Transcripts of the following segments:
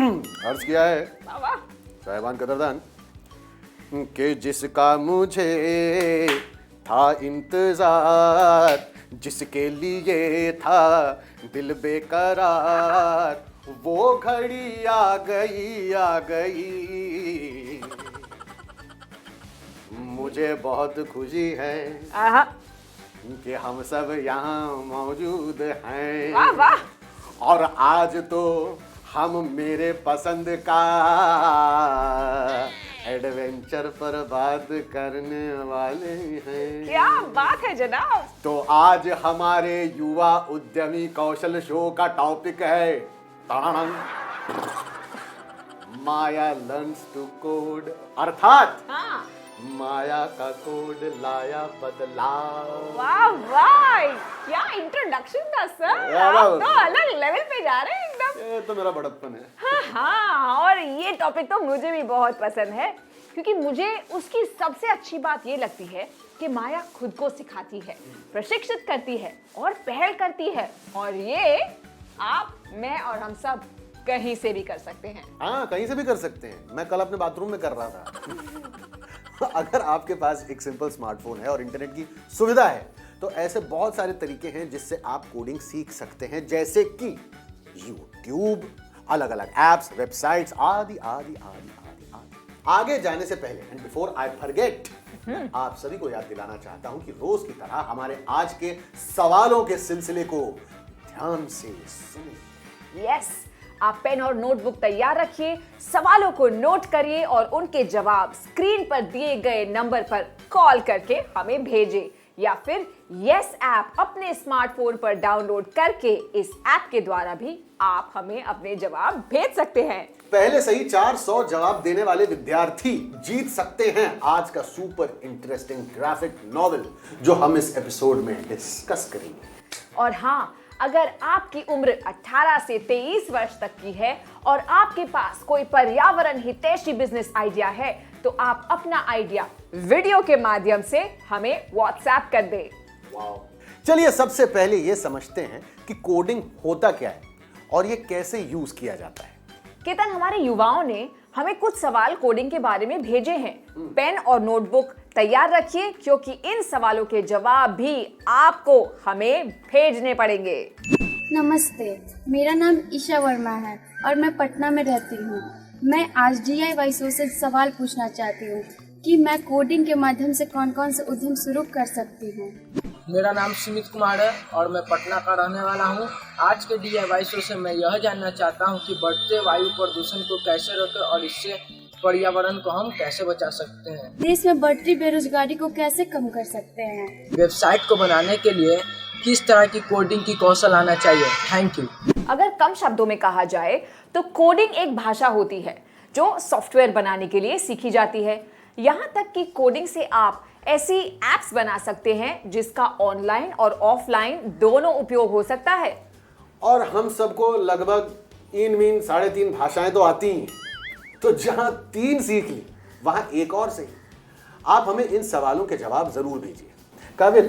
अर्ज किया है साहिबान कदरदान कि जिसका मुझे था इंतजार, जिसके लिए था दिल बेकरार, वो घड़ी आ गई। मुझे बहुत खुशी है कि हम सब यहाँ मौजूद हैं। वाह वाह। और आज तो हम मेरे पसंद का एडवेंचर पर बात करने वाले हैं। क्या बात है जनाब। तो आज हमारे युवा उद्यमी कौशल शो का टॉपिक है ताड़ांग, माया लर्न्स टू कोड, अर्थात माया का कोड लाया बदलाव। वाह वाह, क्या इंट्रोडक्शन था सर। आप तो अलग लेवल पे जा रहे हैं एकदम। ये तो मेरा बड़प्पन है। हाँ, और ये टॉपिक तो मुझे भी बहुत पसंद है, क्योंकि मुझे उसकी सबसे अच्छी बात ये लगती है कि माया खुद को सिखाती है, प्रशिक्षित करती है और पहल करती है, और ये आप, मैं और हम सब कहीं से भी कर सकते हैं। हाँ, कहीं से भी कर सकते हैं। मैं कल अपने बाथरूम में कर रहा था। अगर आपके पास एक सिंपल स्मार्टफोन है और इंटरनेट की सुविधा है तो ऐसे बहुत सारे तरीके हैं जिससे आप कोडिंग सीख सकते हैं, जैसे कि यूट्यूब, अलग अलग एप्स, वेबसाइट्स आदि आदि आदि आदि आदि। आगे जाने से पहले एंड बिफोर आई फॉरगेट, आप सभी को याद दिलाना चाहता हूं कि रोज की तरह हमारे आज के सवालों के सिलसिले को ध्यान से सुनिए। यस, आप पेन और नोटबुक तैयार रखिए, सवालों को नोट करिए और उनके जवाब स्क्रीन पर दिए गए नंबर पर कॉल करके हमें भेजें, या फिर यस ऐप अपने स्मार्टफोन पर डाउनलोड करके इस ऐप के द्वारा भी आप हमें अपने जवाब भेज सकते हैं। पहले से ही 400 जवाब देने वाले विद्यार्थी जीत सकते हैं आज का सुपर इंटरेस्टिंग ग्राफिक नॉवेल जो हम इस एपिसोड में डिस्कस करेंगे। और हाँ, अगर आपकी उम्र 18 से 23 वर्ष तक की है और आपके पास कोई पर्यावरण हितैषी बिजनेस आइडिया है तो आप अपना आइडिया वीडियो के माध्यम से हमें व्हाट्सएप कर दें। चलिए सबसे पहले ये समझते हैं कि कोडिंग होता क्या है और ये कैसे यूज किया जाता है। केतन, हमारे युवाओं ने हमें कुछ सवाल कोडिंग के बारे में भेजे हैं। पेन और नोटबुक तैयार रखिए, क्योंकि इन सवालों के जवाब भी आपको हमें भेजने पड़ेंगे। नमस्ते, मेरा नाम ईशा वर्मा है और मैं पटना में रहती हूँ। मैं आज DIY शो से सवाल पूछना चाहती हूँ कि मैं कोडिंग के माध्यम से कौन कौन से उद्यम शुरू कर सकती हूँ। मेरा नाम सुमित कुमार है और मैं पटना का रहने वाला हूँ। आज के DIY शो से मैं यह जानना चाहता हूँ कि बढ़ते वायु प्रदूषण को कैसे रोकें और इससे पर्यावरण को हम कैसे बचा सकते हैं। देश में बढ़ती बेरोजगारी को कैसे कम कर सकते हैं। वेबसाइट को बनाने के लिए किस तरह की कोडिंग की कौशल आना चाहिए। Thank you. अगर कम शब्दों में कहा जाए तो कोडिंग एक भाषा होती है जो सॉफ्टवेयर बनाने के लिए सीखी जाती है। यहाँ तक कि कोडिंग से आप ऐसी एप्स बना सकते हैं जिसका ऑनलाइन और ऑफलाइन दोनों उपयोग हो सकता है। और हम सबको लगभग 3 भाषाएं तो आती ही, तो जहां 3 सीख ली वहां एक और सही। आप हमें इन सवालों के जवाब जरूर भेजिए। काबिल,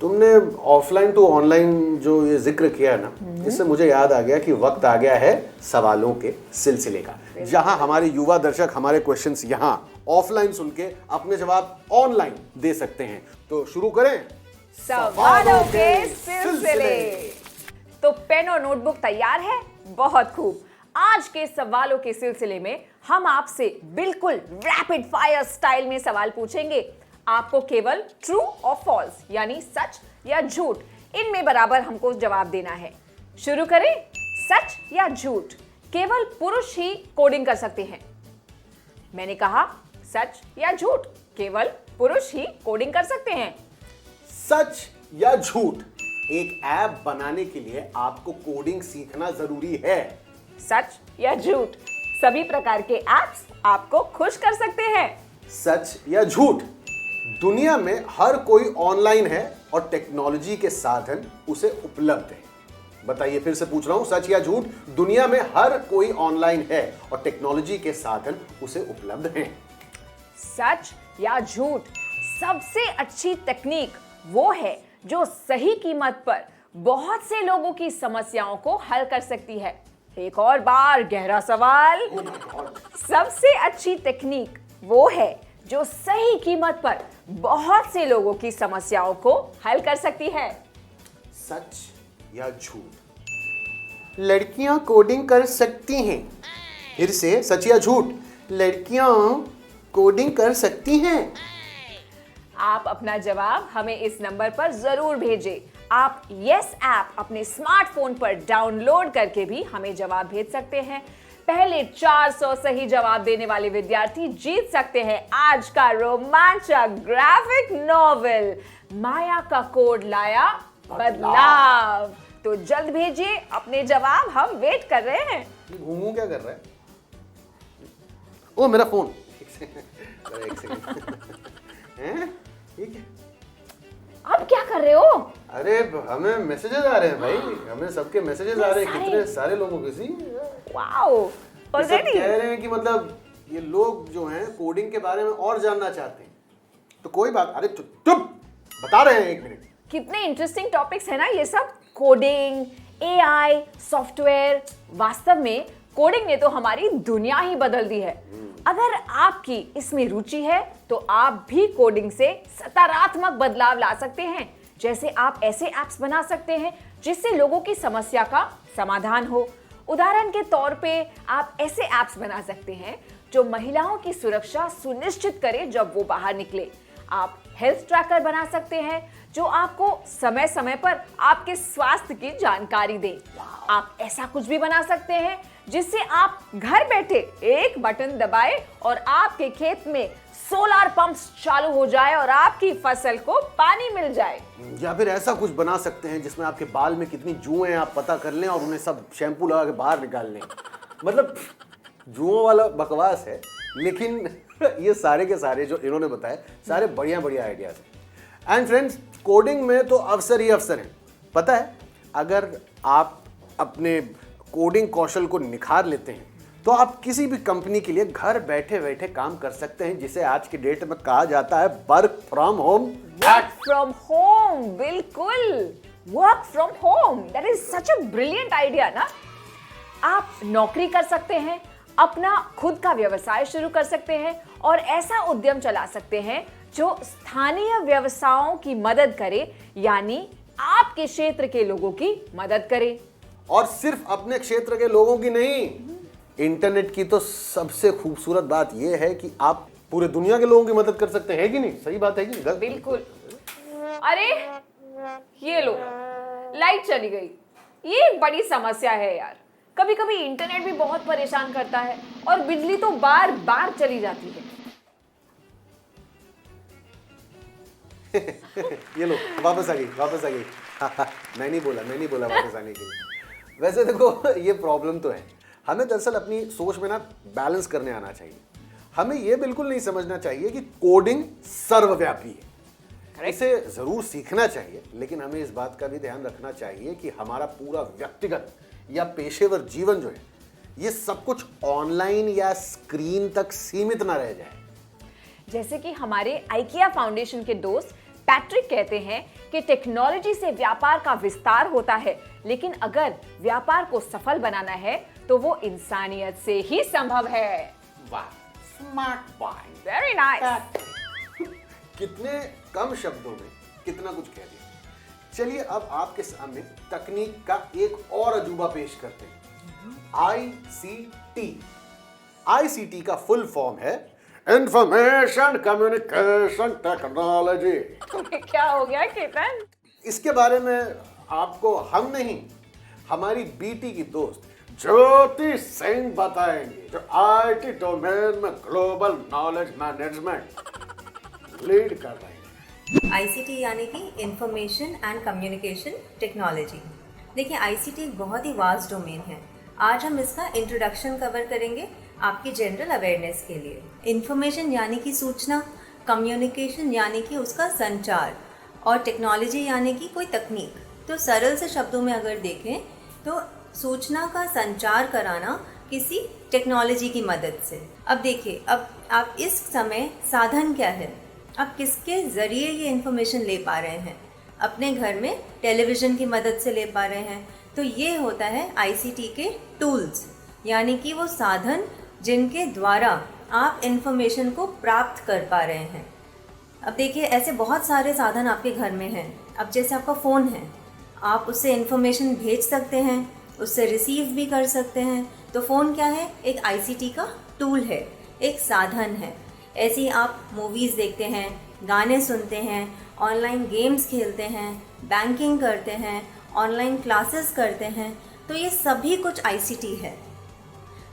तुमने ऑफलाइन टू ऑनलाइन जो ये जिक्र किया ना, इससे मुझे याद आ गया कि वक्त आ गया है सवालों के सिलसिले का, जहां हमारे युवा दर्शक हमारे क्वेश्चंस यहां ऑफलाइन सुन के अपने जवाब ऑनलाइन दे सकते हैं। तो शुरू करें सवालों के सिलसिले। तो पेन और नोटबुक तैयार है? बहुत खूब। आज के सवालों के सिलसिले में हम आपसे बिल्कुल रैपिड फायर स्टाइल में सवाल पूछेंगे। आपको केवल ट्रू और फॉल्स यानी सच या झूठ, इनमें बराबर हमको जवाब देना है। शुरू करें। सच या झूठ, केवल पुरुष ही कोडिंग कर सकते हैं। मैंने कहा सच या झूठ, केवल पुरुष ही कोडिंग कर सकते हैं। सच या झूठ, एक ऐप बनाने के लिए आपको कोडिंग सीखना जरूरी है। सच या झूठ, सभी प्रकार के एप्स आपको खुश कर सकते हैं। सच या झूठ, दुनिया में हर कोई ऑनलाइन है और टेक्नोलॉजी के साधन उसे उपलब्ध है। बताइए, फिर से पूछ रहा हूं, सच या झूठ, दुनिया में हर कोई ऑनलाइन है और टेक्नोलॉजी के साधन उसे उपलब्ध हैं। सच या झूठ, सबसे अच्छी तकनीक वो है जो सही कीमत पर बहुत से लोगों की समस्याओं को हल कर सकती है। एक और बार गहरा सवाल। सबसे अच्छी तकनीक वो है जो सही कीमत पर बहुत से लोगों की समस्याओं को हल कर सकती है। सच या झूठ? लड़कियां कोडिंग कर सकती हैं। फिर से, सच या झूठ? लड़कियां कोडिंग कर सकती हैं। आप अपना जवाब हमें इस नंबर पर जरूर भेजें। आप यस ऐप अपने स्मार्टफोन पर डाउनलोड करके भी हमें जवाब भेज सकते हैं। पहले 400 सही जवाब देने वाले विद्यार्थी जीत सकते हैं आज का रोमांचक ग्राफिक नॉवेल माया का कोड लाया बदलाव। तो जल्द भेजिए अपने जवाब, हम वेट कर रहे हैं। घूमू क्या कर रहा है? ओ मेरा फोन। एक सेकंड। हैं? ठीक है। अब क्या कर रहे हो? अरे हमें मैसेजेस आ रहे हैं भाई, हमें सबके मैसेजेस आ रहे हैं, कितने सारे लोगों के। सी वाओ, ऑलरेडी कह रहे हैं कि मतलब ये लोग जो हैं कोडिंग के बारे में और जानना चाहते हैं। तो कोई बात, अरे चुप, बता रहे हैं, 1 मिनट। कितने इंटरेस्टिंग टॉपिक्स है ना ये सब। Coding, AI, software. वास्तव में कोडिंग ने तो हमारी दुनिया ही बदल दी है। अगर आपकी इसमें रुचि है तो आप भी कोडिंग से सकारात्मक बदलाव ला सकते हैं। जैसे आप ऐसे ऐप्स बना सकते हैं जिससे लोगों की समस्या का समाधान हो। उदाहरण के तौर पे आप ऐसे ऐप्स बना सकते हैं जो महिलाओं की सुरक्षा सुनिश्चित करे जब वो बाहर निकले। आप हेल्थ ट्रैकर बना सकते हैं जो आपको समय समय पर आपके स्वास्थ्य की जानकारी दे। आप ऐसा कुछ भी बना सकते हैं जिससे आप घर बैठे एक बटन दबाए और आपके खेत में सोलर पंप्स चालू हो जाए और आपकी फसल को पानी मिल जाए। या फिर ऐसा कुछ बना सकते हैं जिसमें आपके बाल में कितनी जुएं हैं आप पता कर लें और उन्हें सब शैम्पू लगा के बाहर निकाल लें। मतलब जुओं वाला बकवास है, लेकिन ये सारे के सारे जो इन्होंने बताए सारे बढ़िया बढ़िया आइडियाज हैं। एंड फ्रेंड्स, कोडिंग में तो अवसर ही अवसर हैं। पता है, अगर आप अपने कोडिंग कौशल को निखार लेते हैं तो आप किसी भी कंपनी के लिए घर बैठे बैठे काम कर सकते हैं, जिसे आज के डेट में कहा जाता है work from home. Work from home, बिल्कुल, work from home. That is such a brilliant idea ना। आप नौकरी कर सकते हैं, अपना खुद का व्यवसाय शुरू कर सकते हैं और ऐसा उद्यम चला सकते हैं जो स्थानीय व्यवसायों की मदद करे, यानी आपके क्षेत्र के लोगों की मदद करे। और सिर्फ अपने क्षेत्र के लोगों की नहीं, इंटरनेट की तो सबसे खूबसूरत बात यह है कि आप पूरे दुनिया के लोगों की मदद कर सकते हैं, कि नहीं? सही बात है कि गलत? बिल्कुल। अरे ये लो, लाइट चली गई। ये एक बड़ी समस्या है यार। कभी कभी इंटरनेट भी बहुत परेशान करता है और बिजली तो बार बार चली जाती है। ये लो, वापस आ गई। मैं नहीं बोला वापस आने के लिए। वैसे देखो, ये प्रॉब्लम तो है। हमें दरअसल अपनी सोच में ना बैलेंस करने आना चाहिए। हमें ये बिल्कुल नहीं समझना चाहिए कि कोडिंग सर्वव्यापी है। इसे जरूर सीखना चाहिए, लेकिन हमें इस बात का भी ध्यान रखना चाहिए कि हमारा पूरा व्यक्तिगत या पेशेवर जीवन जो है, ये सब कुछ ऑनलाइन या स्क्रीन तक सीमित ना रह जाए। जैसे कि हमारे आइकिया फाउंडेशन के दोस्त पैट्रिक कहते हैं कि टेक्नोलॉजी से व्यापार का विस्तार होता है, लेकिन अगर व्यापार को सफल बनाना है तो वो इंसानियत से ही संभव है। वाह, स्मार्ट बॉय, वेरी नाइस। कितने कम शब्दों में कितना कुछ कह दिया। चलिए अब आपके सामने तकनीक का एक और अजूबा पेश करते हैं। ICT। ICT का फुल फॉर्म है इंफॉर्मेशन कम्युनिकेशन टेक्नोलॉजी। क्या हो गया केतन? इसके बारे में आपको हम नहीं, हमारी बीटी की दोस्त ज्योति सिंह बताएंगे, जो IT डोमेन में ग्लोबल नॉलेज मैनेजमेंट लीड कर रहे हैं। ICT यानी कि इंफॉर्मेशन एंड कम्युनिकेशन टेक्नोलॉजी। देखिए, ICT एक बहुत ही वास्ट डोमेन है। आज हम इसका इंट्रोडक्शन कवर करेंगे आपकी जनरल अवेयरनेस के लिए। इंफॉर्मेशन यानी कि सूचना, कम्युनिकेशन यानी कि उसका संचार, और टेक्नोलॉजी यानी कि कोई तकनीक। तो सरल से शब्दों में अगर देखें तो सूचना का संचार कराना किसी टेक्नोलॉजी की मदद से। अब देखिए, अब आप इस समय साधन क्या है, आप किसके ज़रिए ये इन्फॉर्मेशन ले पा रहे हैं। अपने घर में टेलीविज़न की मदद से ले पा रहे हैं, तो ये होता है आईसीटी के टूल्स, यानी कि वो साधन जिनके द्वारा आप इन्फॉर्मेशन को प्राप्त कर पा रहे हैं। अब देखिए, ऐसे बहुत सारे साधन आपके घर में हैं। अब जैसे आपका फ़ोन है, आप उससे इन्फॉर्मेशन भेज सकते हैं, उससे रिसीव भी कर सकते हैं। तो फ़ोन क्या है? एक आईसीटी का टूल है, एक साधन है। ऐसे ही आप मूवीज़ देखते हैं, गाने सुनते हैं, ऑनलाइन गेम्स खेलते हैं, बैंकिंग करते हैं, ऑनलाइन क्लासेस करते हैं। तो ये सभी कुछ आईसीटी है।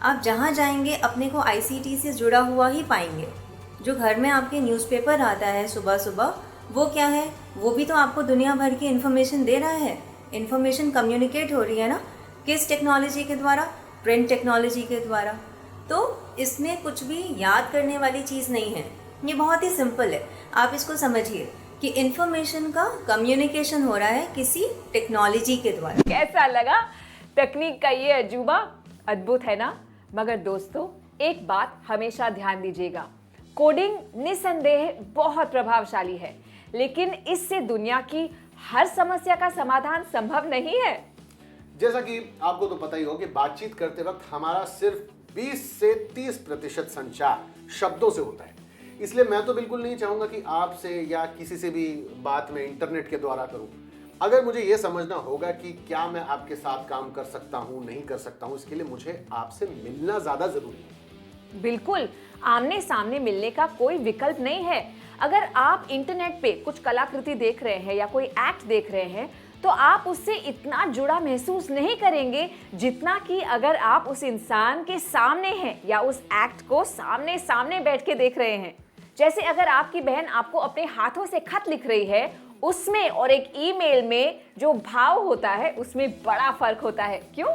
आप जहाँ जाएंगे अपने को आईसीटी से जुड़ा हुआ ही पाएंगे। जो घर में आपके न्यूज़पेपर आता है सुबह सुबह, वो क्या है? वो भी तो आपको दुनिया भर की इन्फॉर्मेशन दे रहा है। इन्फॉर्मेशन कम्युनिकेट हो रही है ना, किस टेक्नोलॉजी के द्वारा? प्रिंट टेक्नोलॉजी के द्वारा। तो इसमें कुछ भी याद करने वाली चीज़ नहीं है, ये बहुत ही सिंपल है। आप इसको समझिए कि इन्फॉर्मेशन का कम्युनिकेशन हो रहा है किसी टेक्नोलॉजी के द्वारा। कैसा लगा तकनीक का ये अजूबा? अद्भुत है ना? मगर दोस्तों, एक बात हमेशा ध्यान दीजिएगा, कोडिंग निसंदेह बहुत प्रभावशाली है, लेकिन इससे दुनिया की हर समस्या का समाधान संभव नहीं है। जैसा कि आपको तो पता ही हो कि बातचीत करते वक्त हमारा सिर्फ 20 से 30% संचार शब्दों से होता है। इसलिए मैं तो बिल्कुल नहीं चाहूंगा कि आपसे या किसी से भी बात मैं इंटरनेट के द्वारा करूं। अगर मुझे यह समझना होगा कि क्या मैं आपके साथ काम कर सकता हूं, नहीं कर सकता हूं, इसके लिए मुझे आपसे मिलना ज्यादा जरूरी है। बिल्कुल, आमने सामने मिलने का कोई विकल्प नहीं है। अगर आप इंटरनेट पे कुछ कलाकृति देख रहे हैं या कोई एक्ट देख रहे हैं, तो आप उससे इतना जुड़ा महसूस नहीं करेंगे जितना कि अगर आप उस इंसान के सामने हैं या उस एक्ट को सामने सामने बैठ के देख रहे हैं। जैसे अगर आपकी बहन आपको अपने हाथों से खत लिख रही है, उसमें और एक ईमेल में जो भाव होता है उसमें बड़ा फर्क होता है। क्यों?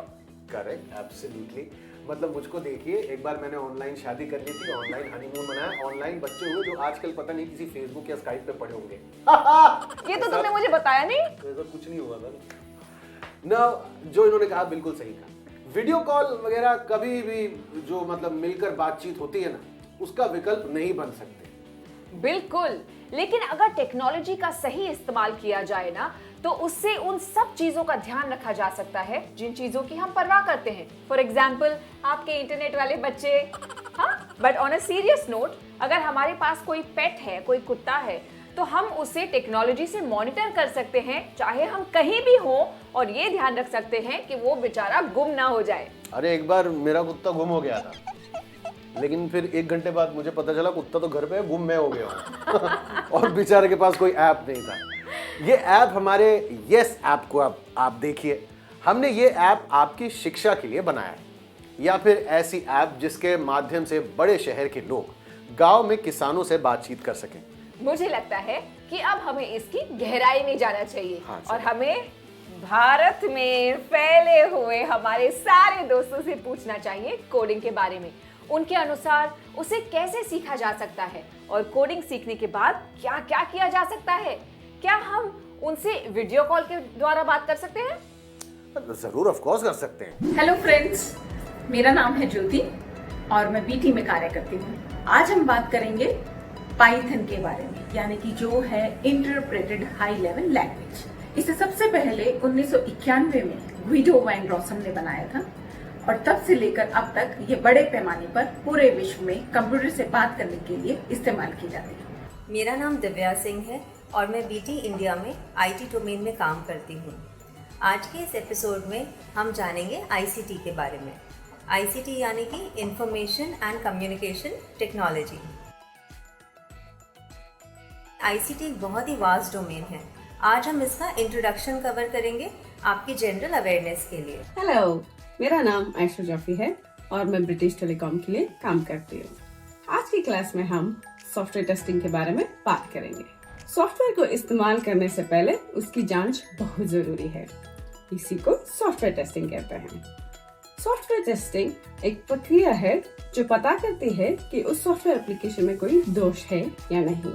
Correct, absolutely. मतलब मुझको देखिए, एक बार मैंने ऑनलाइन शादी कर ली थी, ऑनलाइन हनीमून मनाया, ऑनलाइन बच्चे हुए जो आजकल पता नहीं किसी फेसबुक या स्काइप पे पड़े होंगे। ये तो तुमने मुझे बताया नहीं। ऐसा कुछ नहीं हुआ था ना। जो इन्होंने कहा बिल्कुल सही कहा। वीडियो कॉल वगैरह कभी भी जो मतलब मिलकर बातचीत होती है ना, उसका विकल्प नहीं बन सकते। बिल्कुल, लेकिन अगर टेक्नोलॉजी का सही इस्तेमाल किया जाए ना, तो उससे उन सब चीजों का ध्यान रखा जा सकता है जिन चीजों की हम परवाह करते हैं। फॉर एग्जाम्पल, आपके इंटरनेट वाले बच्चे। हाँ, but on a serious note, अगर हमारे पास कोई पेट है, कोई कुत्ता है, तो हम उसे टेक्नोलॉजी से मॉनिटर कर सकते हैं, चाहे हम कहीं भी हो, और ये ध्यान रख सकते हैं कि वो बेचारा गुम ना हो जाए। अरे एक बार मेरा कुत्ता गुम हो गया था, लेकिन फिर 1 घंटे बाद मुझे पता चला कुत्ता तो घर पे है, गुम मैं हो गया हूँ। और बेचारे के पास कोई ऐप नहीं था। ये ऐप हमारे यस ऐप को आप देखिए, हमने ये ऐप आपकी शिक्षा के लिए बनाया है, या फिर ऐसी ऐप जिसके माध्यम से बड़े शहर के लोग गांव में किसानों से बातचीत कर सकें। मुझे लगता है कि अब हमें इसकी गहराई में जाना चाहिए। हाँ, और हमें भारत में फैले हुए हमारे सारे दोस्तों से पूछना चाहिए कोडिंग के बारे में। उनके अनुसार उसे कैसे सीखा जा सकता है, और कोडिंग सीखने के बाद क्या क्या किया जा सकता है। क्या हम उनसे वीडियो कॉल के द्वारा बात कर सकते हैं? जरूर, ऑफ कोर्स कर सकते हैं। हेलो फ्रेंड्स, मेरा नाम है ज्योति और मैं बीटी में कार्य करती हूँ। आज हम बात करेंगे पाइथन के बारे में, यानी कि जो है इंटरप्रेटेड हाई लेवल लैंग्वेज। इसे सबसे पहले 1991 में ग्विडो वैन रॉसन ने बनाया था, और तब से लेकर अब तक ये बड़े पैमाने पर पूरे विश्व में कंप्यूटर से बात करने के लिए इस्तेमाल की जाती है। मेरा नाम दिव्या सिंह है और मैं बीटी इंडिया में आईटी डोमेन में काम करती हूँ। आज के इस एपिसोड में हम जानेंगे आईसीटी के बारे में। आईसीटी यानी कि information and communication technology. ICT एक बहुत ही वास्ट डोमेन है। आज हम इसका इंट्रोडक्शन कवर करेंगे आपकी जनरल अवेयरनेस के लिए। हेलो, मेरा नाम आयशा जाफी है और मैं ब्रिटिश टेलीकॉम के लिए काम करती हूँ। आज की क्लास में हम सॉफ्टवेयर टेस्टिंग के बारे में बात करेंगे। सॉफ्टवेयर को इस्तेमाल करने से पहले उसकी जांच बहुत जरूरी है। इसी को सॉफ्टवेयर टेस्टिंग कहते हैं। सॉफ्टवेयर टेस्टिंग एक प्रक्रिया है जो पता करती है कि उस सॉफ्टवेयर एप्लीकेशन में कोई दोष है या नहीं,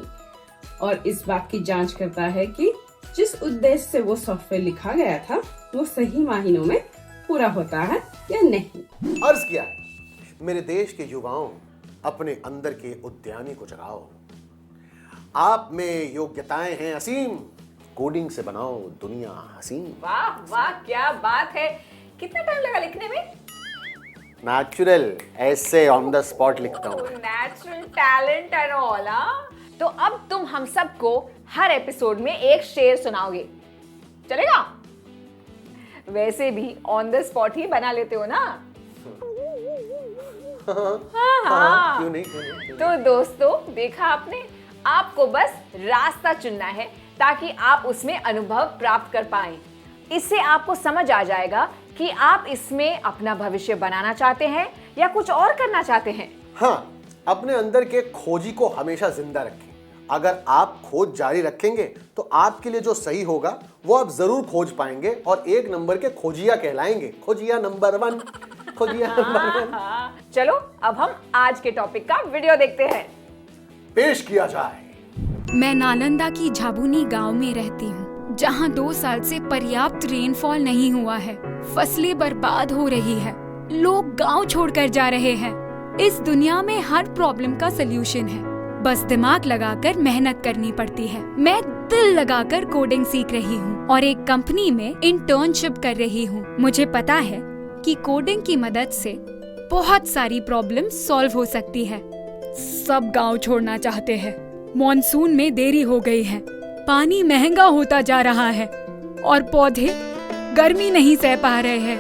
और इस बात की जांच करता है कि जिस उद्देश्य से वो सॉफ्टवेयर लिखा गया था वो सही मायनों में पूरा होता है या नहीं। अर्ज किया है, मेरे देश के युवाओं, अपने अंदर के उद्यानी को जगाओ। आप में योग्यताएं हैं असीम, कोडिंग से बनाओ दुनिया हसीन। वाह वाह, क्या बात है। कितना टाइम लगा लिखने में? नेचुरल, ऐसे ऑन द स्पॉट लिखता हूँ। Natural talent and all. तो अब तुम हम सबको हर एपिसोड में एक शेर सुनाओगे, चलेगा? वैसे भी ऑन द स्पॉट ही बना लेते हो ना? हाँ। क्यों नहीं। तो दोस्तों, देखा आपने, आपको बस रास्ता चुनना है ताकि आप उसमें अनुभव प्राप्त कर पाएं। इससे आपको समझ आ जाएगा कि आप इसमें अपना भविष्य बनाना चाहते हैं या कुछ और करना चाहते हैं। हाँ, अपने अंदर के खोजी को हमेशा जिंदा रखें। अगर आप खोज जारी रखेंगे तो आपके लिए जो सही होगा वो आप जरूर खोज पाएंगे और एक नंबर के खोजिया कहलाएंगे। खोजिया नंबर 1, खोजिया नंबर 1। चलो अब हम आज के टॉपिक का वीडियो देखते हैं। पेश किया जाए। मैं नालंदा की झाबुनी गांव में रहती हूँ, जहाँ 2 साल से पर्याप्त रेनफॉल नहीं हुआ है। फसलें बर्बाद हो रही है, लोग गांव छोड़कर जा रहे हैं। इस दुनिया में हर प्रॉब्लम का सलूशन है, बस दिमाग लगाकर मेहनत करनी पड़ती है। मैं दिल लगाकर कोडिंग सीख रही हूँ और एक कंपनी में इंटर्नशिप कर रही हूँ। मुझे पता है कि कोडिंग की मदद से बहुत सारी प्रॉब्लम सॉल्व हो सकती है। सब गांव छोड़ना चाहते हैं। मॉनसून में देरी हो गई है, पानी महंगा होता जा रहा है और पौधे गर्मी नहीं सह पा रहे हैं।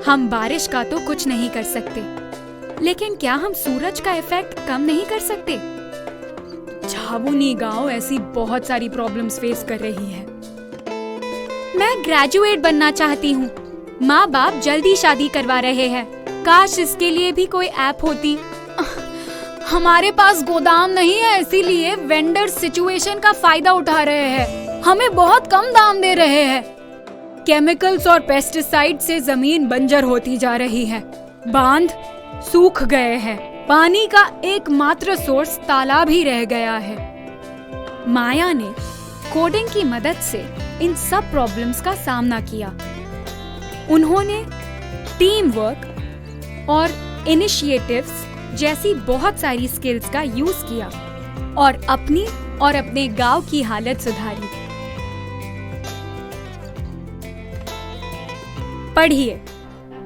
हम बारिश का तो कुछ नहीं कर सकते, लेकिन क्या हम सूरज का इफेक्ट कम नहीं कर सकते? झाबुनी गांव ऐसी बहुत सारी प्रॉब्लम्स फेस कर रही है। मैं ग्रेजुएट बनना चाहती हूँ। माँ बाप जल्दी शादी करवा रहे हैं। काश इसके लिए भी कोई ऐप होती। हमारे पास गोदाम नहीं है, इसीलिए वेंडर सिचुएशन का फायदा उठा रहे हैं। हमें बहुत कम दाम दे रहे हैं। केमिकल्स और पेस्टिसाइड से जमीन बंजर होती जा रही है। बांध सूख गए हैं। पानी का एकमात्र सोर्स तालाब ही रह गया है। माया ने कोडिंग की मदद से इन सब प्रॉब्लम्स का सामना किया। उन्होंने टीम वर्क और इनिशिएटिव्स जैसी बहुत सारी स्किल्स का यूज किया और अपनी और अपने गांव की हालत सुधारी। पढ़िए,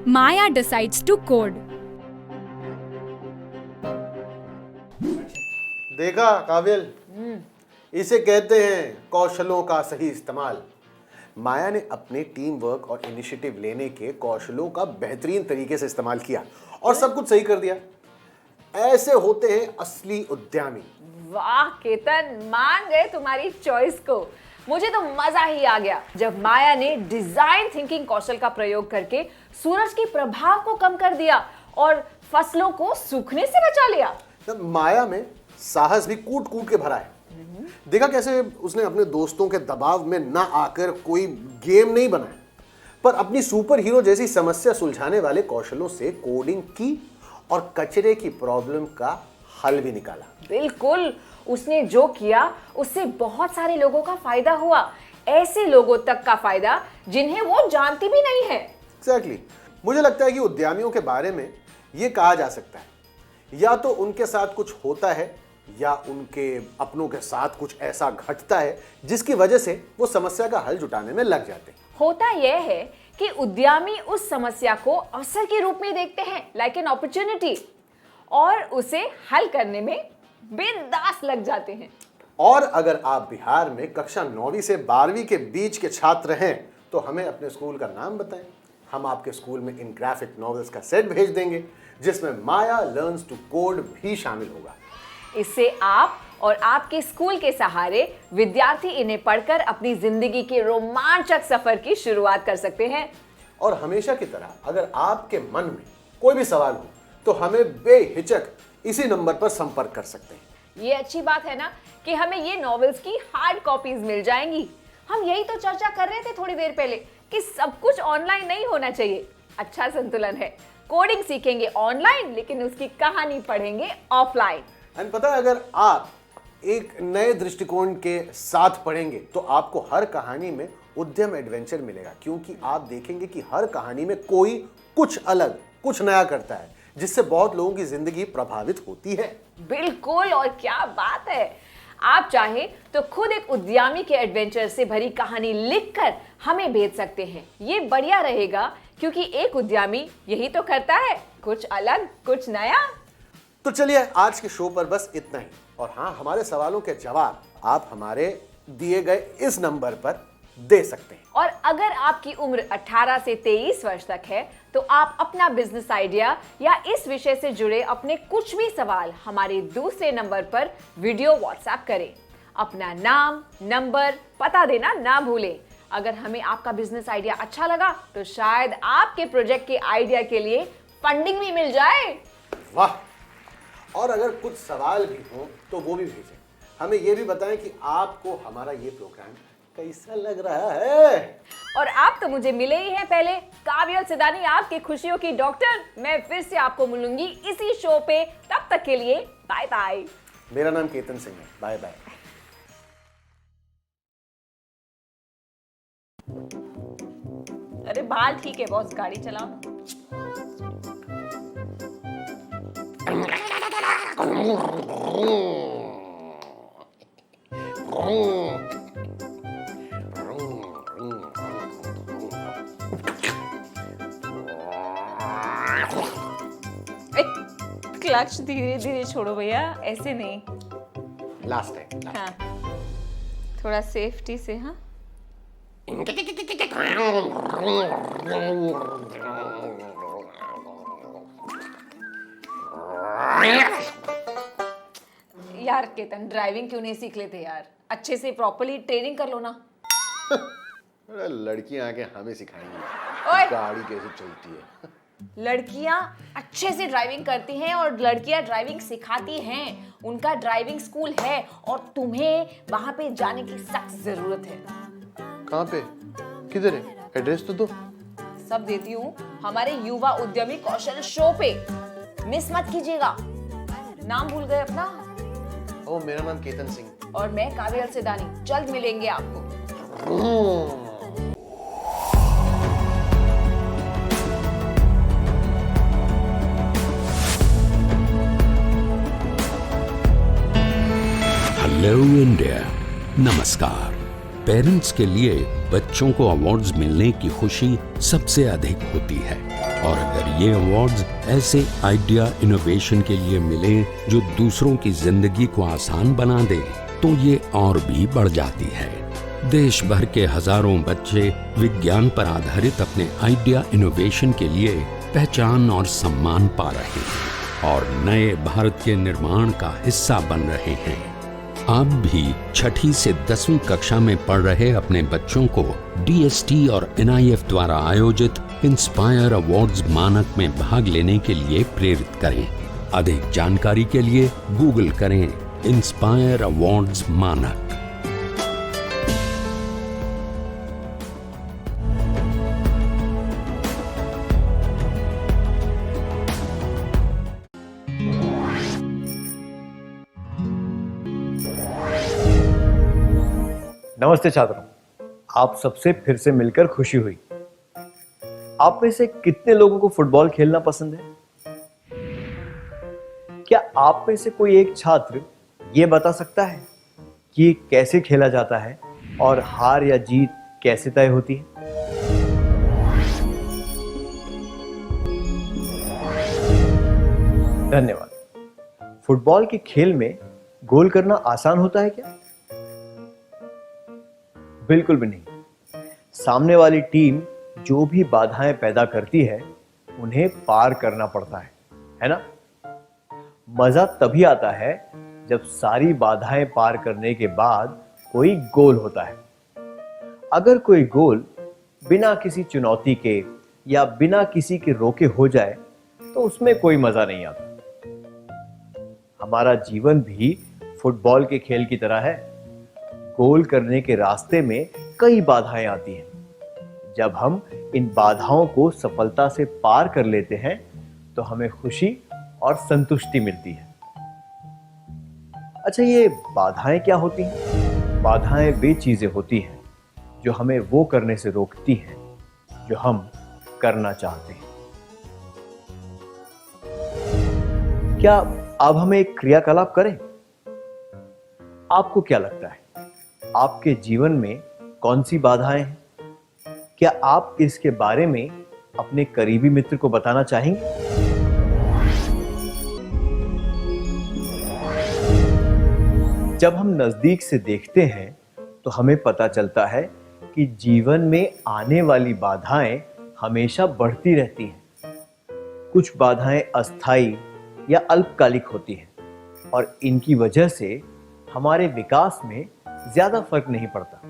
माया डिसाइड्स टू कोड। देखा काबिल, इसे कहते हैं कौशलों का सही इस्तेमाल। माया ने अपने टीम वर्क और इनिशिएटिव लेने के कौशलों का बेहतरीन तरीके से इस्तेमाल किया और सब कुछ सही कर दिया। ऐसे होते हैं असली उद्यमी। वाह केतन, मान गए तुम्हारी चॉइस को। मुझे तो मजा ही आ गया जब माया ने डिजाइन थिंकिंग कौशल का प्रयोग करके सूरज के प्रभाव को कम कर दिया और फसलों को सूखने से बचा लिया। माया में साहस भी कूट कूट के भरा है। देखा कैसे उसने अपने दोस्तों के दबाव में ना आकर कोई गेम नहीं बनाया, पर अपनी सुपर हीरो जैसी समस्या सुलझाने वाले कौशलों से कोडिंग की और कचरे की प्रॉब्लम का हल भी निकाला। बिल्कुल, उसने जो किया उससे बहुत सारे लोगों का फायदा हुआ। ऐसे लोगों तक का फायदा जिन्हें वो जानती भी नहीं है। एग्जैक्टली। मुझे लगता है कि उद्यमियों के बारे में ये कहा जा सकता है, या तो उनके साथ कुछ होता है या उनके अपनों के साथ कुछ ऐसा घटता है जिसकी वजह से वो समस्या का हल जुटाने में लग जाते हैं। होता यह है कि उद्यमी उस समस्या को अवसर के रूप में देखते हैं, लाइक एन अपॉर्चुनिटी, और उसे हल करने में बिंदास लग जाते हैं। और अगर आप बिहार में कक्षा 9वीं से 12वीं के बीच के छात्र हैं तो हमें अपने स्कूल का नाम बताएं। हम आपके स्कूल में इन ग्राफिक नॉवेल्स का सेट भेज देंगे जिसमें माया लर्न्स टू कोड भी शामिल होगा। इससे आप और आपके स्कूल के सहारे विद्यार्थी इन्हें पढ़कर अपनी जिंदगी के रोमांचक सफर की शुरुआत कर सकते हैं। और हमेशा की तरह अगर आपके मन में कोई भी सवाल हो तो हमें बेहिचक इसी नंबर पर संपर्क कर सकते हैं। ये अच्छी बात है ना कि हमें ये नॉवेल्स की हार्ड कॉपीज मिल जाएंगी। हम यही तो चर्चा कर रहे थे थोड़ी देर पहले कि सब कुछ ऑनलाइन नहीं होना चाहिए। अच्छा संतुलन है। कोडिंग सीखेंगे ऑनलाइन, लेकिन उसकी कहानी पढ़ेंगे ऑफलाइन। एंड पता है, अगर आप एक नए दृष्टिकोण के साथ पढ़ेंगे तो आपको हर कहानी में उद्यम एडवेंचर मिलेगा, क्योंकि आप देखेंगे कि हर कहानी में कोई कुछ अलग, कुछ नया करता है, जिससे बहुत लोगों की जिंदगी प्रभावित होती है। बिल्कुल, और क्या बात है। आप चाहे तो खुद एक उद्यमी के एडवेंचर से भरी कहानी लिखकर हमें भेज सकते हैं। ये बढ़िया रहेगा क्योंकि एक उद्यमी यही तो करता है, कुछ अलग, कुछ नया। तो चलिए आज के शो पर बस इतना ही। और हाँ, हमारे सवालों के जवाब आप हमारे दिए गए इस नंबर पर दे सकते हैं। और अगर आपकी उम्र 18 से 23 वर्ष तक है तो आप अपना बिजनेस आइडिया या इस विषय से जुड़े अपने कुछ भी सवाल हमारे दूसरे नंबर पर वीडियो व्हाट्सएप करें। अपना नाम, नंबर, पता देना ना भूलें। अगर हमें आपका बिजनेस आइडिया अच्छा लगा तो शायद आपके प्रोजेक्ट के आइडिया के लिए फंडिंग भी मिल जाए। वाह! और अगर कुछ सवाल भी हो तो वो भी भेजें। हमें ये भी बताएं कि आपको हमारा ये प्रोग्राम कैसा लग रहा है। और आप तो मुझे मिले ही हैं पहले, काव्यल सिदानी, आपकी खुशियों की डॉक्टर। मैं फिर से आपको मिलूंगी इसी शो पे। तब तक के लिए बाय बाय। मेरा नाम केतन सिंह है। Bye bye. अरे बाल ठीक है बॉस, गाड़ी चलाओ। क्लच धीरे धीरे छोड़ो भैया, ऐसे नहीं। Last time. हाँ, थोड़ा सेफ्टी से। हाँ, यार केतन, ड्राइविंग क्यों नहीं सीख लेते यार? अच्छे से प्रॉपर्ली ट्रेनिंग कर लो ना। अरे लड़कियां आके हमें सिखाएंगी ओए! गाड़ी कैसे चलती है। लड़कियां अच्छे से ड्राइविंग करती हैं और लड़कियां ड्राइविंग सिखाती हैं। उनका ड्राइविंग स्कूल है और तुम्हें वहां पे जाने की सख्त जरूरत है। कहाँ पे? किधर है? एड्रेस तो दो। सब देती हूँ, हमारे युवा उद्यमी कौशल शो पे। मिस मत कीजिएगा। नाम भूल गए अपना? ओ, मेरा नाम केतन सिंह। और मैं काव्यल सिदानी। जल्द मिलेंगे आपको। हेलो इंडिया, नमस्कार। पेरेंट्स के लिए बच्चों को अवार्ड्स मिलने की खुशी सबसे अधिक होती है और अगर ये अवार्ड्स ऐसे आइडिया इनोवेशन के लिए मिले जो दूसरों की जिंदगी को आसान बना दे तो ये और भी बढ़ जाती है। देश भर के हजारों बच्चे विज्ञान पर आधारित अपने आइडिया इनोवेशन के लिए पहचान और सम्मान पा रहे हैं और नए भारत के निर्माण का हिस्सा बन रहे हैं। आप भी 6ठी से 10वीं कक्षा में पढ़ रहे अपने बच्चों को DST और NIF द्वारा आयोजित इंस्पायर अवार्ड्स मानक में भाग लेने के लिए प्रेरित करें। अधिक जानकारी के लिए गूगल करें इंस्पायर अवार्ड्स मानक। नमस्ते छात्रों, आप सबसे फिर से मिलकर खुशी हुई। आप में से कितने लोगों को फुटबॉल खेलना पसंद है? क्या आप में से कोई एक छात्र ये बता सकता है कि कैसे खेला जाता है और हार या जीत कैसे तय होती है? धन्यवाद। फुटबॉल के खेल में गोल करना आसान होता है क्या? बिल्कुल भी नहीं। सामने वाली टीम जो भी बाधाएं पैदा करती है उन्हें पार करना पड़ता है ना? मजा तभी आता है जब सारी बाधाएं पार करने के बाद कोई गोल होता है। अगर कोई गोल बिना किसी चुनौती के या बिना किसी के रोके हो जाए तो उसमें कोई मजा नहीं आता। हमारा जीवन भी फुटबॉल के खेल की तरह है। गोल करने के रास्ते में कई बाधाएं आती हैं। जब हम इन बाधाओं को सफलता से पार कर लेते हैं तो हमें खुशी और संतुष्टि मिलती है। अच्छा, ये बाधाएं क्या होती हैं? बाधाएं वे चीजें होती हैं जो हमें वो करने से रोकती हैं जो हम करना चाहते हैं। क्या अब हम एक क्रियाकलाप करें? आपको क्या लगता है, आपके जीवन में कौन सी बाधाएं हैं? क्या आप इसके बारे में अपने करीबी मित्र को बताना चाहेंगे? जब हम नजदीक से देखते हैं तो हमें पता चलता है कि जीवन में आने वाली बाधाएं हमेशा बढ़ती रहती हैं। कुछ बाधाएं अस्थायी या अल्पकालिक होती हैं और इनकी वजह से हमारे विकास में ज्यादा फर्क नहीं पड़ता,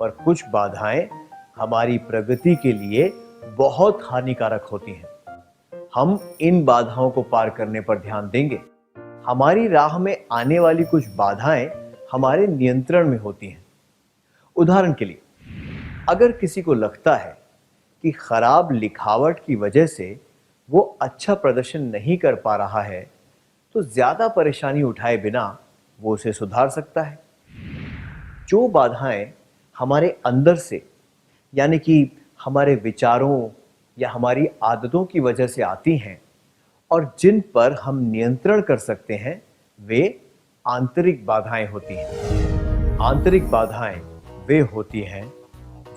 पर कुछ बाधाएं हमारी प्रगति के लिए बहुत हानिकारक होती हैं। हम इन बाधाओं को पार करने पर ध्यान देंगे। हमारी राह में आने वाली कुछ बाधाएं हमारे नियंत्रण में होती हैं। उदाहरण के लिए, अगर किसी को लगता है कि खराब लिखावट की वजह से वो अच्छा प्रदर्शन नहीं कर पा रहा है, तो ज्यादा परेशानी उठाए बिना वो उसे सुधार सकता है। जो बाधाएं हमारे अंदर से, यानी कि हमारे विचारों या हमारी आदतों की वजह से आती हैं और जिन पर हम नियंत्रण कर सकते हैं, वे आंतरिक बाधाएं होती हैं। आंतरिक बाधाएं वे होती हैं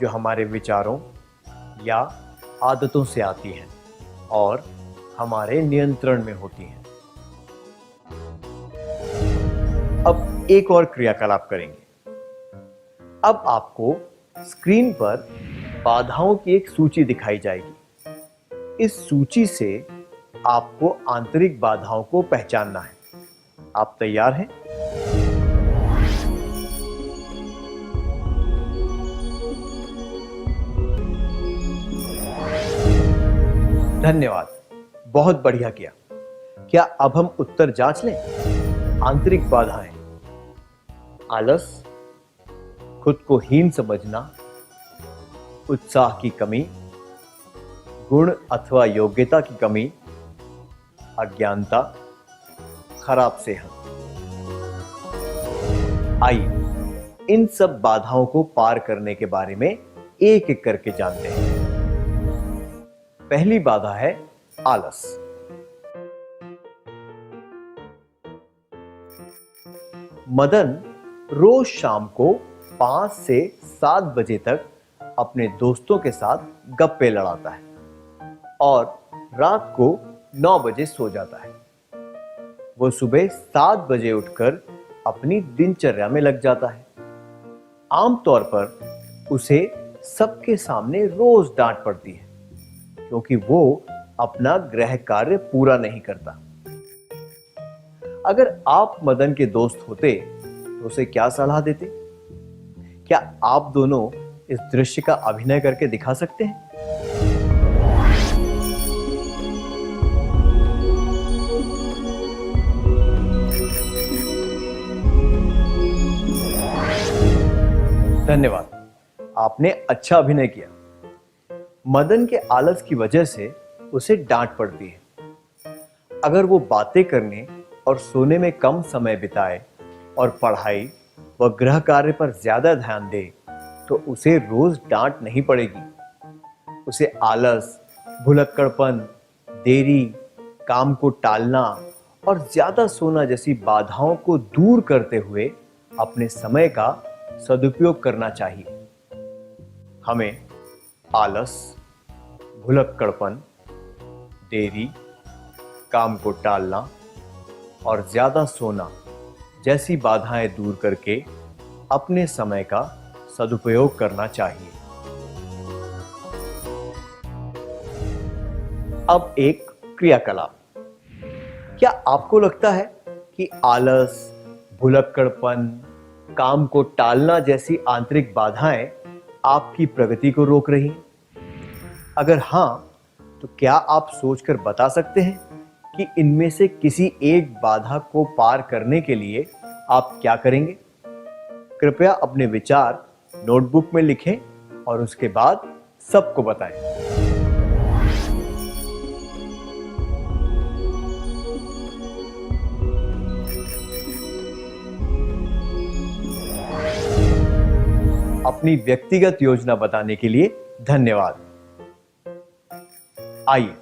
जो हमारे विचारों या आदतों से आती हैं और हमारे नियंत्रण में होती हैं। अब एक और क्रियाकलाप करेंगे। अब आपको स्क्रीन पर बाधाओं की एक सूची दिखाई जाएगी। इस सूची से आपको आंतरिक बाधाओं को पहचानना है। आप तैयार हैं? धन्यवाद, बहुत बढ़िया किया। क्या अब हम उत्तर जांच लें? आंतरिक बाधाएं: आलस, खुद को हीन समझना, उत्साह की कमी, गुण अथवा योग्यता की कमी, अज्ञानता, खराब सेहत। आइए इन सब बाधाओं को पार करने के बारे में एक एक करके जानते हैं। पहली बाधा है आलस। मदन रोज शाम को 5 से 7 बजे तक अपने दोस्तों के साथ गप्पे लड़ाता है और रात को 9 बजे सो जाता है। वो सुबह 7 बजे उठकर अपनी दिनचर्या में लग जाता है। आमतौर पर उसे सबके सामने रोज डांट पड़ती है क्योंकि वो अपना गृह कार्य पूरा नहीं करता। अगर आप मदन के दोस्त होते तो उसे क्या सलाह देते? क्या आप दोनों इस दृश्य का अभिनय करके दिखा सकते हैं? धन्यवाद, आपने अच्छा अभिनय किया। मदन के आलस की वजह से उसे डांट पड़ती है। अगर वो बातें करने और सोने में कम समय बिताए और पढ़ाई व गृह कार्य पर ज्यादा ध्यान दे तो उसे रोज डांट नहीं पड़ेगी। उसे आलस, भुलक्कड़पन, देरी, काम को टालना और ज्यादा सोना जैसी बाधाओं को दूर करते हुए अपने समय का सदुपयोग करना चाहिए। हमें आलस, भुलक्कड़पन, देरी, काम को टालना और ज्यादा सोना जैसी बाधाएं दूर करके अपने समय का सदुपयोग करना चाहिए। अब एक क्रियाकलाप। क्या आपको लगता है कि आलस, भुलक्कड़पन, काम को टालना जैसी आंतरिक बाधाएं आपकी प्रगति को रोक रही हैं? अगर हां, तो क्या आप सोचकर बता सकते हैं कि इनमें से किसी एक बाधा को पार करने के लिए आप क्या करेंगे? कृपया अपने विचार नोटबुक में लिखें और उसके बाद सबको बताएं। अपनी व्यक्तिगत योजना बताने के लिए धन्यवाद। आइए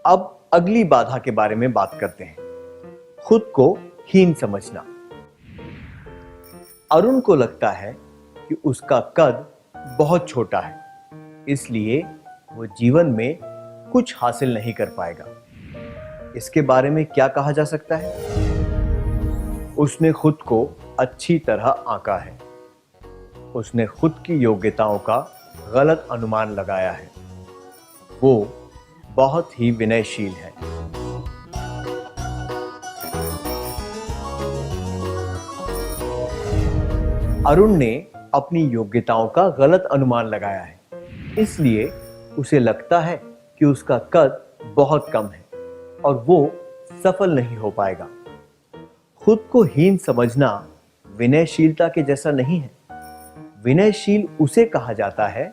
अब अगली बाधा के बारे में बात करते हैं, खुद को हीन समझना। अरुण को लगता है कि उसका कद बहुत छोटा है, इसलिए वो जीवन में कुछ हासिल नहीं कर पाएगा। इसके बारे में क्या कहा जा सकता है? उसने खुद को अच्छी तरह आंका है। उसने खुद की योग्यताओं का गलत अनुमान लगाया है। वो बहुत ही विनयशील है। अरुण ने अपनी योग्यताओं का गलत अनुमान लगाया है, इसलिए उसे लगता है कि उसका कद बहुत कम है और वो सफल नहीं हो पाएगा। खुद को हीन समझना विनयशीलता के जैसा नहीं है। विनयशील उसे कहा जाता है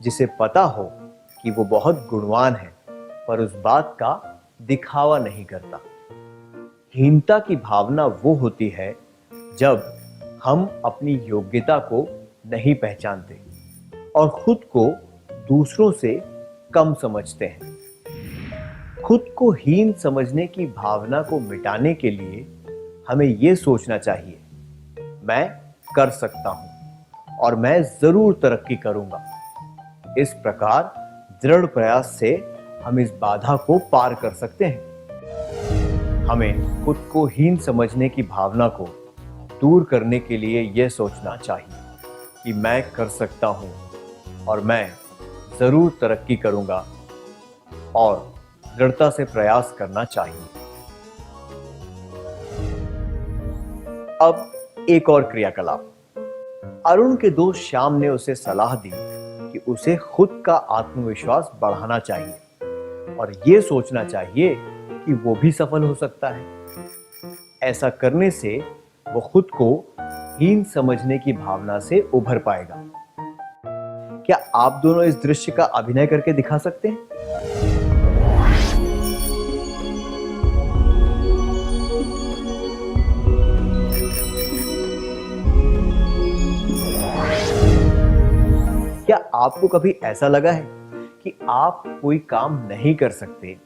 जिसे पता हो कि वो बहुत गुणवान है, पर उस बात का दिखावा नहीं करता। हीनता की भावना वो होती है जब हम अपनी योग्यता को नहीं पहचानते और खुद को दूसरों से कम समझते हैं। खुद को हीन समझने की भावना को मिटाने के लिए हमें यह सोचना चाहिए, मैं कर सकता हूं और मैं जरूर तरक्की करूंगा। इस प्रकार दृढ़ प्रयास से हम इस बाधा को पार कर सकते हैं। हमें खुद को हीन समझने की भावना को दूर करने के लिए यह सोचना चाहिए कि मैं कर सकता हूं और मैं जरूर तरक्की करूंगा और दृढ़ता से प्रयास करना चाहिए। अब एक और क्रियाकलाप। अरुण के दोस्त श्याम ने उसे सलाह दी कि उसे खुद का आत्मविश्वास बढ़ाना चाहिए और यह सोचना चाहिए कि वो भी सफल हो सकता है। ऐसा करने से वो खुद को हीन समझने की भावना से उभर पाएगा। क्या आप दोनों इस दृश्य का अभिनय करके दिखा सकते हैं? क्या आपको कभी ऐसा लगा है कि आप कोई काम नहीं कर सकते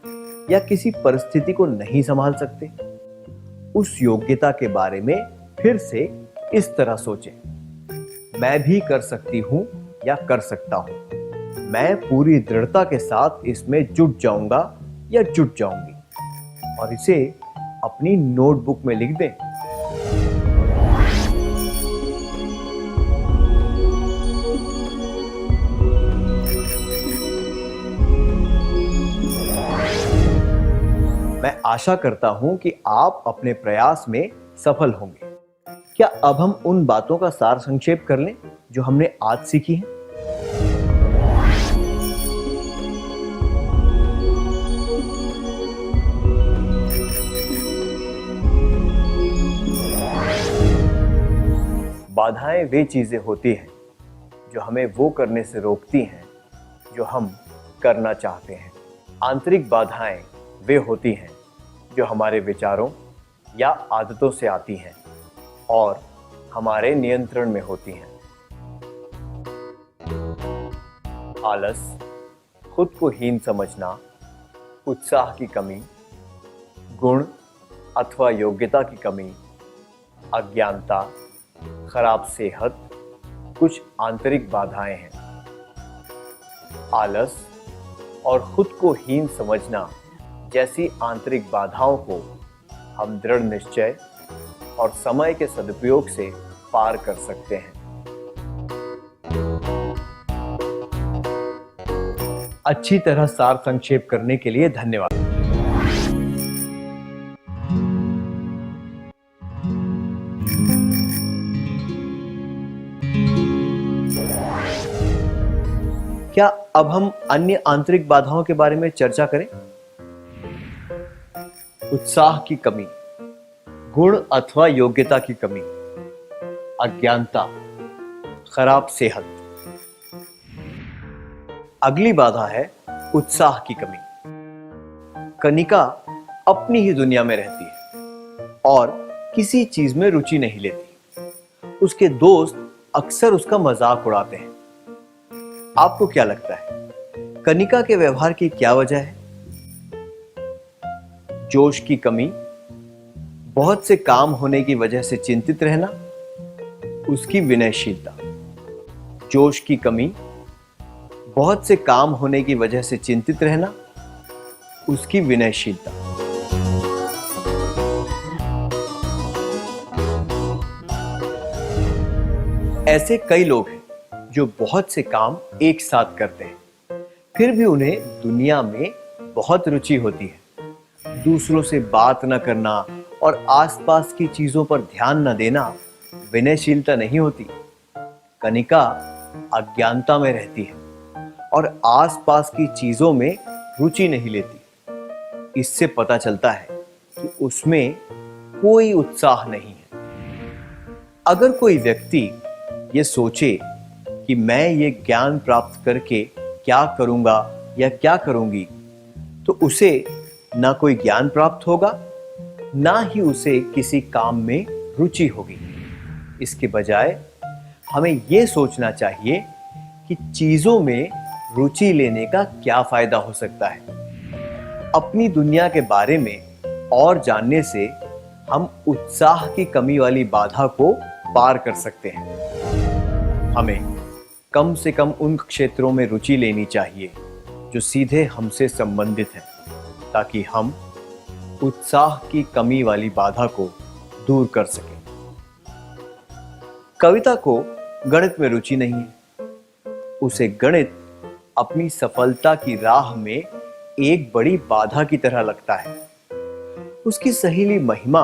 या किसी परिस्थिति को नहीं संभाल सकते? उस योग्यता के बारे में फिर से इस तरह सोचें, मैं भी कर सकती हूं या कर सकता हूं। मैं पूरी दृढ़ता के साथ इसमें जुट जाऊंगा या जुट जाऊंगी और इसे अपनी नोटबुक में लिख दें। मैं आशा करता हूं कि आप अपने प्रयास में सफल होंगे। क्या अब हम उन बातों का सार संक्षेप कर लें जो हमने आज सीखी हैं? बाधाएं वे चीजें होती हैं जो हमें वो करने से रोकती हैं जो हम करना चाहते हैं। आंतरिक बाधाएं वे होती हैं जो हमारे विचारों या आदतों से आती हैं और हमारे नियंत्रण में होती हैं। आलस, खुद को हीन समझना, उत्साह की कमी, गुण अथवा योग्यता की कमी, अज्ञानता, खराब सेहत कुछ आंतरिक बाधाएं हैं। आलस और खुद को हीन समझना जैसी आंतरिक बाधाओं को हम दृढ़ निश्चय और समय के सदुपयोग से पार कर सकते हैं। अच्छी तरह सार संक्षेप करने के लिए धन्यवाद। क्या अब हम अन्य आंतरिक बाधाओं के बारे में चर्चा करें? उत्साह की कमी, गुण अथवा योग्यता की कमी, अज्ञानता, खराब सेहत। अगली बाधा है उत्साह की कमी। कनिका अपनी ही दुनिया में रहती है और किसी चीज में रुचि नहीं लेती। उसके दोस्त अक्सर उसका मजाक उड़ाते हैं। आपको क्या लगता है, कनिका के व्यवहार की क्या वजह है? जोश की कमी, बहुत से काम होने की वजह से चिंतित रहना, उसकी विनयशीलता, जोश की कमी, बहुत से काम होने की वजह से चिंतित रहना, उसकी विनयशीलता। ऐसे कई लोग हैं जो बहुत से काम एक साथ करते हैं, फिर भी उन्हें दुनिया में बहुत रुचि होती है। दूसरों से बात न करना और आसपास की चीजों पर ध्यान न देना विनयशीलता नहीं होती। कनिका अज्ञानता में रहती है और आसपास की चीजों में रुचि नहीं लेती। इससे पता चलता है कि उसमें कोई उत्साह नहीं है। अगर कोई व्यक्ति ये सोचे कि मैं ये ज्ञान प्राप्त करके क्या करूंगा या क्या करूंगी, तो उसे ना कोई ज्ञान प्राप्त होगा, ना ही उसे किसी काम में रुचि होगी। इसके बजाय हमें यह सोचना चाहिए कि चीजों में रुचि लेने का क्या फायदा हो सकता है। अपनी दुनिया के बारे में और जानने से हम उत्साह की कमी वाली बाधा को पार कर सकते हैं। हमें कम से कम उन क्षेत्रों में रुचि लेनी चाहिए जो सीधे हमसे संबंधित हैं, ताकि हम उत्साह की कमी वाली बाधा को दूर कर सकें। कविता को गणित में रुचि नहीं है। उसे गणित अपनी सफलता की राह में एक बड़ी बाधा की तरह लगता है। उसकी सहेली महिमा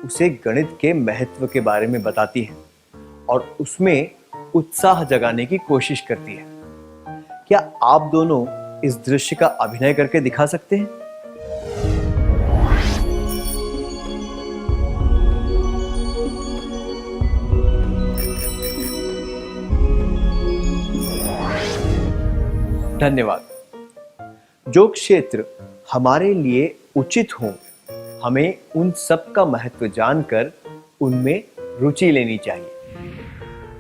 उसे गणित के महत्व के बारे में बताती है और उसमें उत्साह जगाने की कोशिश करती है। क्या आप दोनों इस दृश्य का अभिनय करके दिखा सकते हैं? धन्यवाद। जो क्षेत्र हमारे लिए उचित हो, हमें उन सब का महत्व जानकर उनमें रुचि लेनी चाहिए।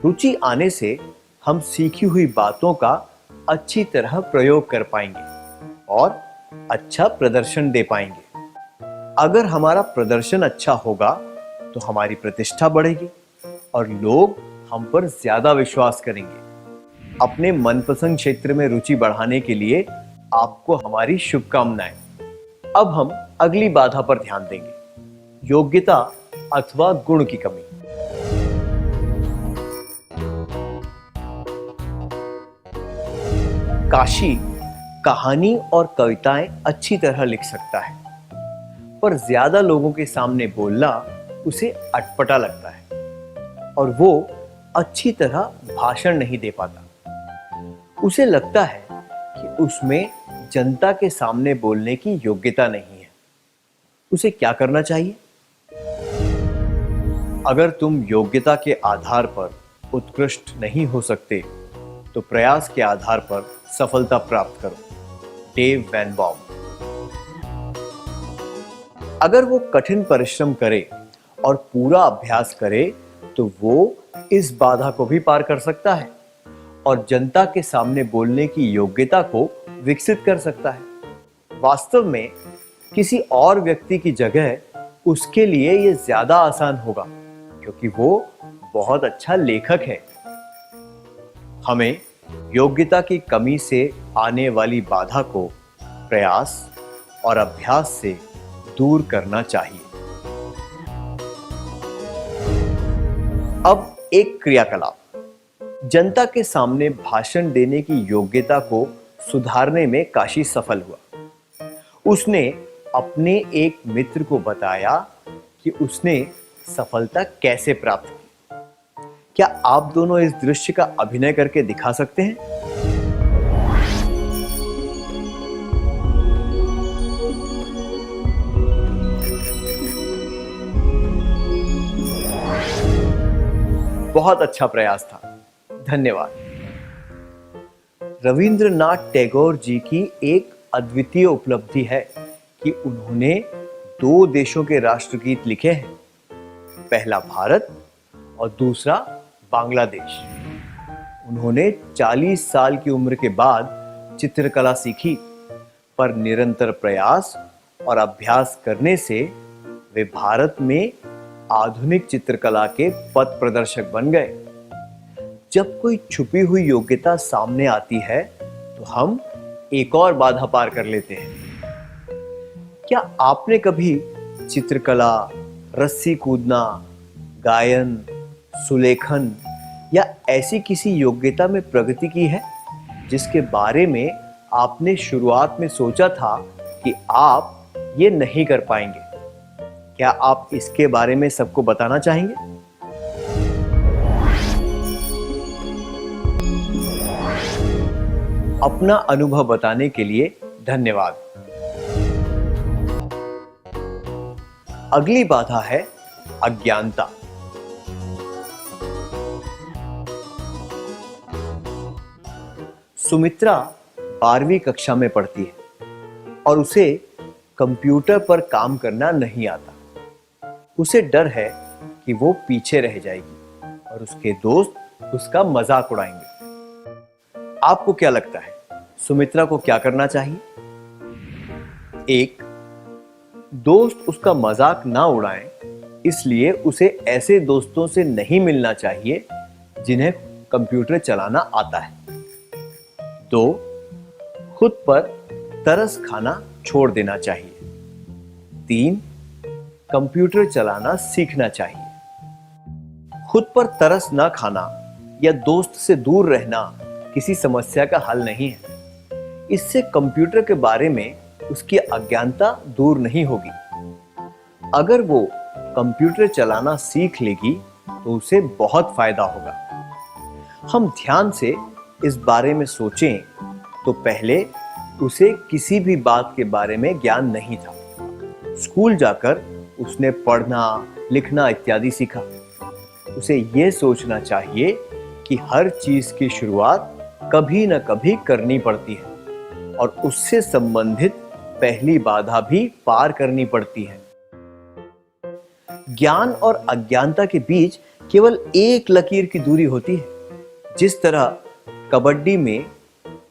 रुचि आने से हम सीखी हुई बातों का अच्छी तरह प्रयोग कर पाएंगे और अच्छा प्रदर्शन दे पाएंगे। अगर हमारा प्रदर्शन अच्छा होगा तो हमारी प्रतिष्ठा बढ़ेगी और लोग हम पर ज्यादा विश्वास करेंगे। अपने मनपसंद क्षेत्र में रुचि बढ़ाने के लिए आपको हमारी शुभकामनाएं। अब हम अगली बाधा पर ध्यान देंगे, योग्यता अथवा गुण की कमी। काशी कहानी और कविताएं अच्छी तरह लिख सकता है, पर ज्यादा लोगों के सामने बोलना उसे अटपटा लगता है और वो अच्छी तरह भाषण नहीं दे पाता। उसे लगता है कि उसमें जनता के सामने बोलने की योग्यता नहीं है। उसे क्या करना चाहिए? अगर तुम योग्यता के आधार पर उत्कृष्ट नहीं हो सकते तो प्रयास के आधार पर सफलता प्राप्त करो। Dave Van Bom. अगर वो कठिन परिश्रम करे और पूरा अभ्यास करे तो वो इस बाधा को भी पार कर सकता है और जनता के सामने बोलने की योग्यता को विकसित कर सकता है। वास्तव में किसी और व्यक्ति की जगह उसके लिए यह ज्यादा आसान होगा, क्योंकि वो बहुत अच्छा लेखक है। हमें योग्यता की कमी से आने वाली बाधा को प्रयास और अभ्यास से दूर करना चाहिए। अब एक क्रियाकलाप। जनता के सामने भाषण देने की योग्यता को सुधारने में काशी सफल हुआ। उसने अपने एक मित्र को बताया कि उसने सफलता कैसे प्राप्त की। क्या आप दोनों इस दृश्य का अभिनय करके दिखा सकते हैं? बहुत अच्छा प्रयास था। धन्यवाद। रविंद्रनाथ टैगोर जी की एक अद्वितीय उपलब्धि है कि उन्होंने 2 देशों के राष्ट्रगीत लिखे हैं, पहला भारत और दूसरा बांग्लादेश। उन्होंने 40 साल की उम्र के बाद चित्रकला सीखी, पर निरंतर प्रयास और अभ्यास करने से वे भारत में आधुनिक चित्रकला के पथ प्रदर्शक बन गए। जब कोई छुपी हुई योग्यता सामने आती है तो हम एक और बाधा पार कर लेते हैं। क्या आपने कभी चित्रकला, रस्सी कूदना, गायन, सुलेखन या ऐसी किसी योग्यता में प्रगति की है जिसके बारे में आपने शुरुआत में सोचा था कि आप ये नहीं कर पाएंगे? क्या आप इसके बारे में सबको बताना चाहेंगे? अपना अनुभव बताने के लिए धन्यवाद। अगली बाधा है अज्ञानता। सुमित्रा 12वीं कक्षा में पढ़ती है और उसे कंप्यूटर पर काम करना नहीं आता। उसे डर है कि वो पीछे रह जाएगी और उसके दोस्त उसका मजाक उड़ाएंगे। आपको क्या लगता है सुमित्रा को क्या करना चाहिए? 1. दोस्त उसका मजाक ना उड़ाएं, इसलिए उसे ऐसे दोस्तों से नहीं मिलना चाहिए जिन्हें कंप्यूटर चलाना आता है। 2. खुद पर तरस खाना छोड़ देना चाहिए। 3. कंप्यूटर चलाना सीखना चाहिए। खुद पर तरस ना खाना या दोस्त से दूर रहना किसी समस्या का हल नहीं है। इससे कंप्यूटर के बारे में उसकी अज्ञानता दूर नहीं होगी। अगर वो कंप्यूटर चलाना सीख लेगी तो उसे बहुत फायदा होगा। हम ध्यान से इस बारे में सोचें तो पहले उसे किसी भी बात के बारे में ज्ञान नहीं था। स्कूल जाकर उसने पढ़ना, लिखना इत्यादि सीखा। उसे यह सोचना चाहिए कि हर चीज की शुरुआत कभी न कभी करनी पड़ती है और उससे संबंधित पहली बाधा भी पार करनी पड़ती है। ज्ञान और अज्ञानता के बीच केवल एक लकीर की दूरी होती है। जिस तरह कबड्डी में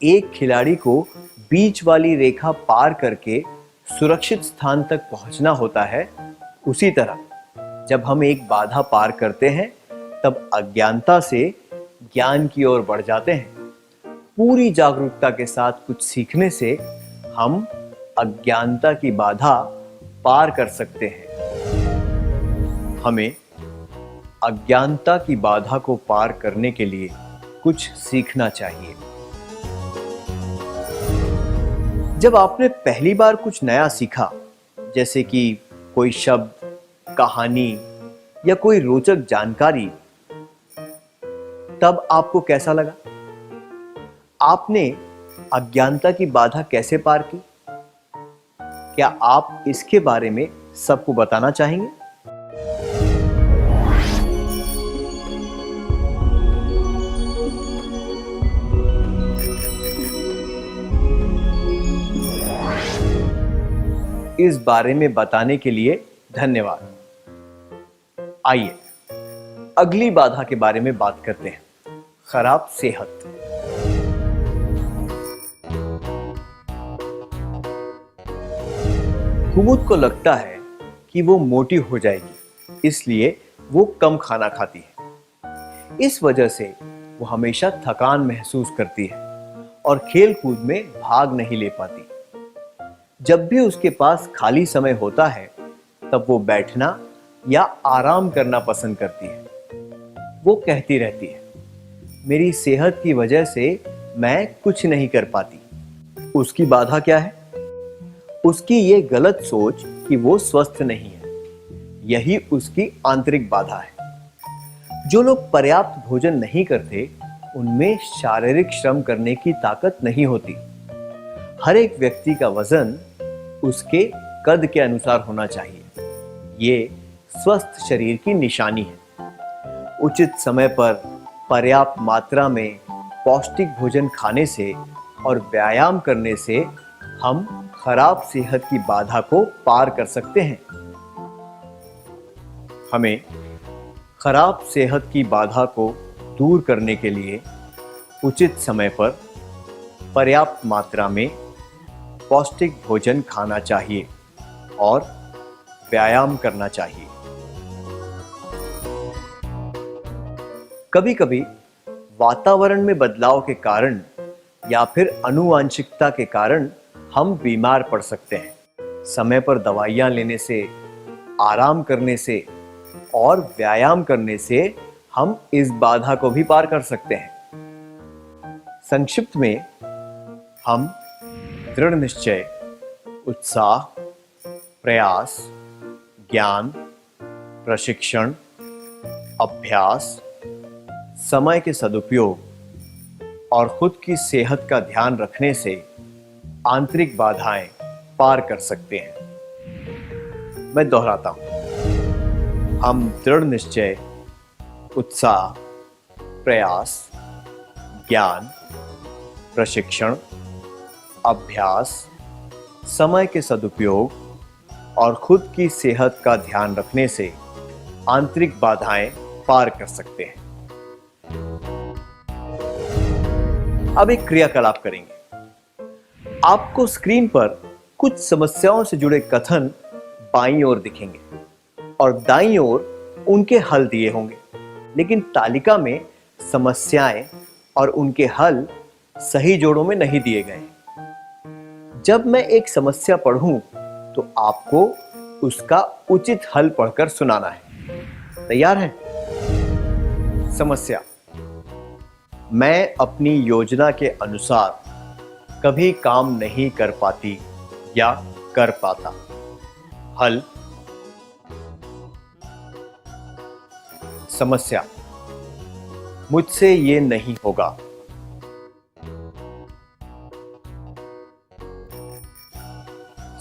एक खिलाड़ी को बीच वाली रेखा पार करके सुरक्षित स्थान तक पहुंचना होता है, उसी तरह जब हम एक बाधा पार करते हैं तब अज्ञानता से ज्ञान की ओर बढ़ जाते हैं। पूरी जागरूकता के साथ कुछ सीखने से हम अज्ञानता की बाधा पार कर सकते हैं। हमें अज्ञानता की बाधा को पार करने के लिए कुछ सीखना चाहिए। जब आपने पहली बार कुछ नया सीखा, जैसे कि कोई शब्द, कहानी या कोई रोचक जानकारी, तब आपको कैसा लगा? आपने अज्ञानता की बाधा कैसे पार की? क्या आप इसके बारे में सबको बताना चाहेंगे? इस बारे में बताने के लिए धन्यवाद। आइए अगली बाधा के बारे में बात करते हैं, खराब सेहत। कुमुद को लगता है कि वो मोटी हो जाएगी, इसलिए वो कम खाना खाती है। इस वजह से वो हमेशा थकान महसूस करती है और खेल कूद में भाग नहीं ले पाती। जब भी उसके पास खाली समय होता है तब वो बैठना या आराम करना पसंद करती है। वो कहती रहती है, मेरी सेहत की वजह से मैं कुछ नहीं कर पाती। उसकी बाधा क्या है? उसकी ये गलत सोच कि वो स्वस्थ नहीं है, यही उसकी आंतरिक बाधा है। जो लोग पर्याप्त भोजन नहीं करते, उनमें शारीरिक श्रम करने की ताकत नहीं होती। हर एक व्यक्ति का वजन उसके कद के अनुसार होना चाहिए। ये स्वस्थ शरीर की निशानी है। उचित समय पर पर्याप्त मात्रा में पौष्टिक भोजन खाने से और व्यायाम करने से हम खराब सेहत की बाधा को पार कर सकते हैं। हमें खराब सेहत की बाधा को दूर करने के लिए उचित समय पर पर्याप्त मात्रा में पौष्टिक भोजन खाना चाहिए और व्यायाम करना चाहिए। कभी कभी वातावरण में बदलाव के कारण या फिर आनुवांशिकता के कारण हम बीमार पड़ सकते हैं। समय पर दवाइयां लेने से, आराम करने से और व्यायाम करने से हम इस बाधा को भी पार कर सकते हैं। संक्षिप्त में हम दृढ़ निश्चय, उत्साह, प्रयास, ज्ञान, प्रशिक्षण, अभ्यास, समय के सदुपयोग और खुद की सेहत का ध्यान रखने से आंतरिक बाधाएं पार कर सकते हैं। मैं दोहराता हूं, हम दृढ़ निश्चय, उत्साह, प्रयास, ज्ञान, प्रशिक्षण, अभ्यास, समय के सदुपयोग और खुद की सेहत का ध्यान रखने से आंतरिक बाधाएं पार कर सकते हैं। अब एक क्रियाकलाप करेंगे। आपको स्क्रीन पर कुछ समस्याओं से जुड़े कथन बाईं ओर दिखेंगे और दाईं ओर उनके हल दिए होंगे, लेकिन तालिका में समस्याएं और उनके हल सही जोड़ों में नहीं दिए गए। जब मैं एक समस्या पढ़ूं तो आपको उसका उचित हल पढ़कर सुनाना है। तैयार हैं? समस्या: मैं अपनी योजना के अनुसार कभी काम नहीं कर पाती या कर पाता। हल: समस्या: मुझसे ये नहीं होगा।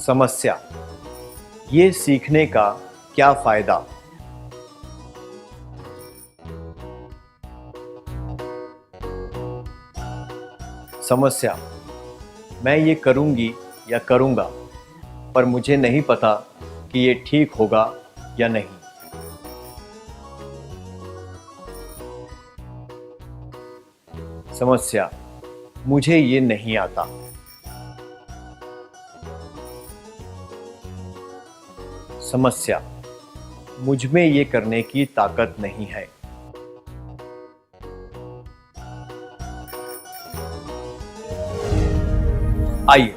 समस्या: ये सीखने का क्या फायदा? समस्या: मैं ये करूंगी या करूंगा, पर मुझे नहीं पता कि ये ठीक होगा या नहीं। समस्या: मुझे ये नहीं आता। समस्या: मुझ में ये करने की ताकत नहीं है। आइए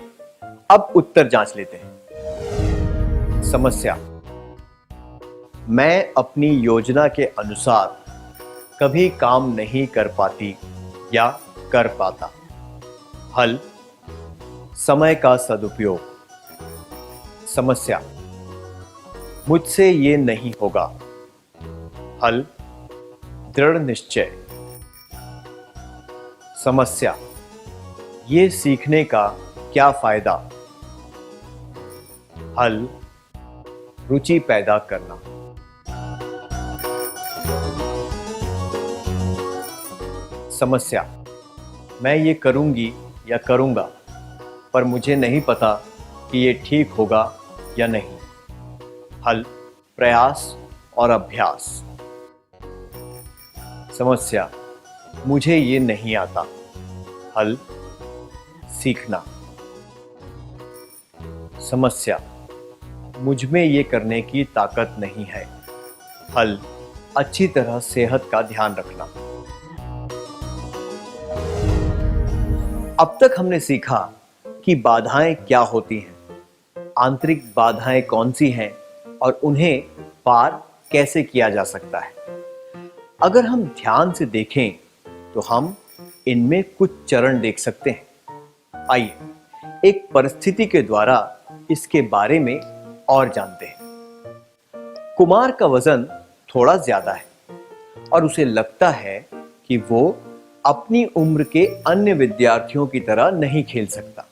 अब उत्तर जांच लेते हैं। समस्या: मैं अपनी योजना के अनुसार कभी काम नहीं कर पाती या कर पाता। हल: समय का सदुपयोग। समस्या: मुझसे ये नहीं होगा। हल: दृढ़ निश्चय। समस्या: ये सीखने का क्या फायदा? हल: रुचि पैदा करना। समस्या: मैं ये करूंगी या करूंगा, पर मुझे नहीं पता कि ये ठीक होगा या नहीं। हल: प्रयास और अभ्यास। समस्या: मुझे ये नहीं आता। हल: सीखना। समस्या: मुझ में ये करने की ताकत नहीं है। हल: अच्छी तरह सेहत का ध्यान रखना। अब तक हमने सीखा कि बाधाएं क्या होती हैं, आंतरिक बाधाएं कौन सी हैं और उन्हें पार कैसे किया जा सकता है। अगर हम ध्यान से देखें तो हम इनमें कुछ चरण देख सकते हैं। आइए एक परिस्थिति के द्वारा इसके बारे में और जानते हैं। कुमार का वजन थोड़ा ज्यादा है और उसे लगता है कि वो अपनी उम्र के अन्य विद्यार्थियों की तरह नहीं खेल सकता।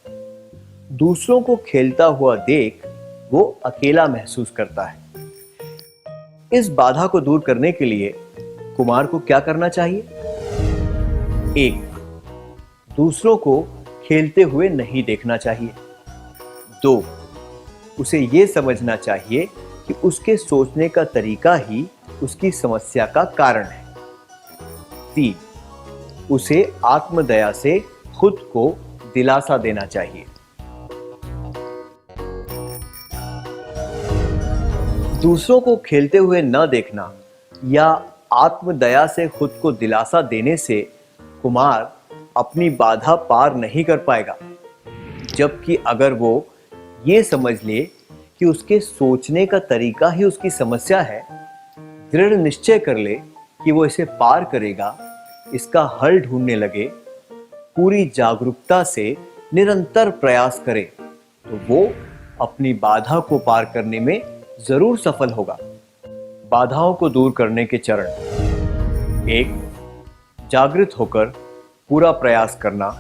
दूसरों को खेलता हुआ देख वो अकेला महसूस करता है। इस बाधा को दूर करने के लिए कुमार को क्या करना चाहिए? 1. दूसरों को खेलते हुए नहीं देखना चाहिए। 2. उसे यह समझना चाहिए कि उसके सोचने का तरीका ही उसकी समस्या का कारण है। 3. उसे आत्मदया से खुद को दिलासा देना चाहिए। दूसरों को खेलते हुए न देखना या आत्मदया से खुद को दिलासा देने से कुमार अपनी बाधा पार नहीं कर पाएगा, जबकि अगर वो ये समझ ले कि उसके सोचने का तरीका ही उसकी समस्या है, दृढ़ निश्चय कर ले कि वो इसे पार करेगा, इसका हल ढूंढने लगे, पूरी जागरूकता से निरंतर प्रयास करे, तो वो अपनी बाधा को पार करने में जरूर सफल होगा। बाधाओं को दूर करने के चरण: 1. जागृत होकर पूरा प्रयास करना।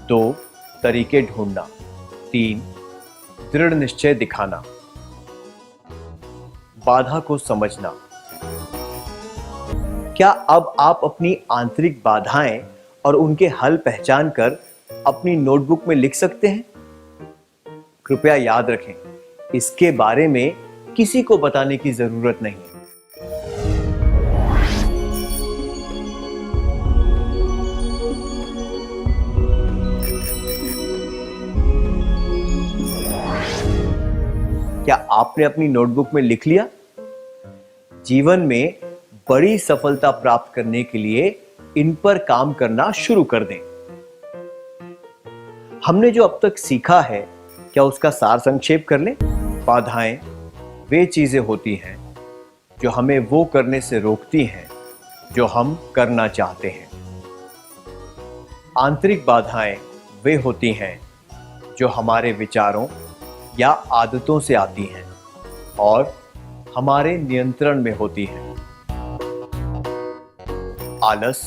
2. तरीके ढूंढना। 3. दृढ़ निश्चय दिखाना। बाधा को समझना। क्या अब आप अपनी आंतरिक बाधाएं और उनके हल पहचान कर अपनी नोटबुक में लिख सकते हैं? कृपया याद रखें, इसके बारे में किसी को बताने की जरूरत नहीं है। क्या आपने अपनी नोटबुक में लिख लिया? जीवन में बड़ी सफलता प्राप्त करने के लिए इन पर काम करना शुरू कर दें। हमने जो अब तक सीखा है, क्या उसका सार संक्षेप कर लें? बाधाएं वे चीजें होती हैं जो हमें वो करने से रोकती हैं जो हम करना चाहते हैं। आंतरिक बाधाएं वे होती हैं जो हमारे विचारों या आदतों से आती हैं और हमारे नियंत्रण में होती हैं। आलस,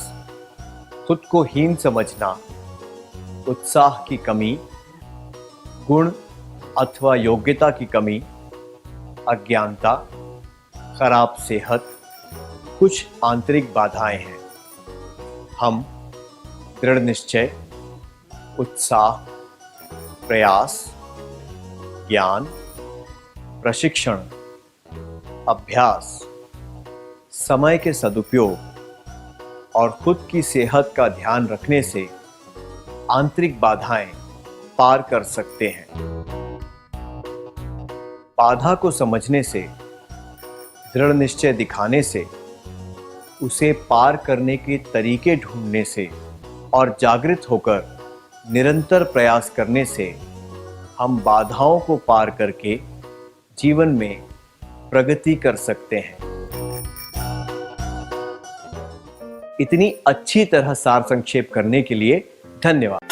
खुद को हीन समझना, उत्साह की कमी, गुण अथवा योग्यता की कमी, अज्ञानता, खराब सेहत कुछ आंतरिक बाधाएं हैं। हम दृढ़ निश्चय, उत्साह, प्रयास, ज्ञान, प्रशिक्षण, अभ्यास, समय के सदुपयोग और खुद की सेहत का ध्यान रखने से आंतरिक बाधाएं पार कर सकते हैं। बाधा को समझने से, दृढ़ निश्चय दिखाने से, उसे पार करने के तरीके ढूंढने से और जागृत होकर निरंतर प्रयास करने से हम बाधाओं को पार करके जीवन में प्रगति कर सकते हैं। इतनी अच्छी तरह सार संक्षेप करने के लिए धन्यवाद।